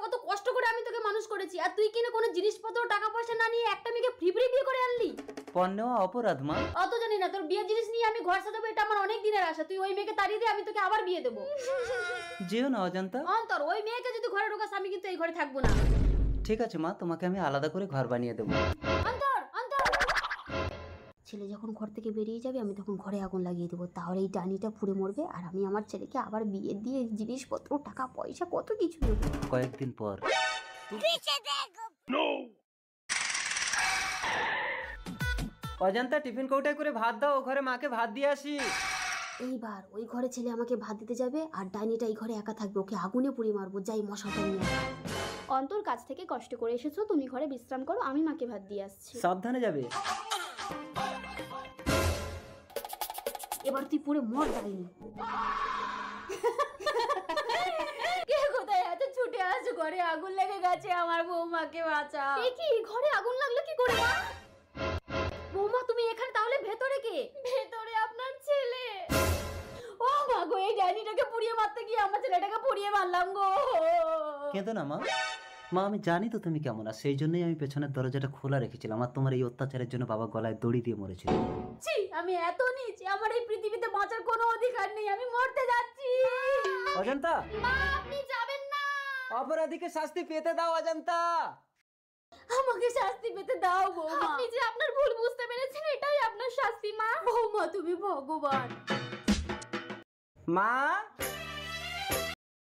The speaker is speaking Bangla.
কত কষ্ট করে আমি তোকে মানুষ করেছি, আর তুই কিনা কোনো জিনিসপত্র টাকা পয়সা না নিয়ে একটা মেয়েকে ফ্রি ফ্রি বিয়ে করে আনলি। পণ নেওয়া অপরাধ মা। অত জানি না, তোর বিয়ের জিনিস নিয়ে আমি ঘর সাজাবো এটা আমার অনেক দিনের আশা। তুই ওই মেয়েকে তাড়িয়ে দে, আমি তোকে আবার বিয়ে দেবো। যেও না অজান্তা। অন্তর, ওই মেয়েকে যদি ঘরে ঢোকাস আমি কিন্তু এই ঘরে থাকবো না। ঠিক আছে মা, তোমাকে আমি আলাদা করে ঘর বানিয়ে দেবো। অন্তর, অন্তর। ছেলে যখন ঘর থেকে বেরিয়ে যাবে আমি তখন ঘরে আগুন লাগিয়ে দেবো, তাহলে এই ডাইনিটা পুড়ে মরবে আর আমি আমার ছেলেকে আবার বিয়ে দিয়ে জিনিসপত্র টাকা পয়সা কত কিছু দেবো। কয়েকদিন পর। অজান্তা, টিফিন কৌটায় করে ভাত দাও, ও ঘরে মাকে ভাত দিয়ে আসি। এইবার ওই ঘরে ছেলে আমাকে ভাত দিতে যাবে আর ডাইনিটা এই ঘরে একা থাকবে, ওকে আগুনে পুড়িয়ে মারবো। যাই মশাটা নিয়ে। অন্তর, কাজ থেকে কষ্ট করে এসেছো, তুমি ঘরে বিশ্রাম করো, আমি মাকে ভাত দিয়ে আসছি। সাবধানে যাবে। এবার তুই পুরো মর ডাইনি। কে কোথায় আছে? ছুটে আসো, ঘরে আগুন লেগে গেছে, আমার বৌমাকে বাঁচাও। এ কি, ঘরে আগুন লাগলো কি করে মা? বৌমা তুমি এখানে, তাহলে ভেতরে কে? ভেতরে আপনার ছেলে। ও মা গো, এই ডাইনিটাকে পুড়িয়ে মারতে গিয়ে আমার ছেলেটাকে পুড়িয়ে মারলাম গো। কেঁদো না মা। মা, আমি জানি তো তুমি কেমন, আর সেই জন্যই আমি পেছনের দরজাটা খোলা রেখেছিলাম। আর তোমার এই অত্যাচারের জন্য বাবা গলায় দড়ি দিয়ে মরেছিল। ছি, আমি এত নিচ, আমার এই পৃথিবীতে বাঁচার কোনো অধিকার নেই, আমি মরতে যাচ্ছি। অজান্তা, মা, আপনি যাবেন না। অপরাধীকে শাস্তি পেতে দাও অজান্তা। আমাকে শাস্তি পেতে দাও বৌমা। আপনি যে আপনার ভুল বুঝতে পেরেছেন, এটাই আপনার শাস্তি মা। বৌমা তুমি ভগবান। মা।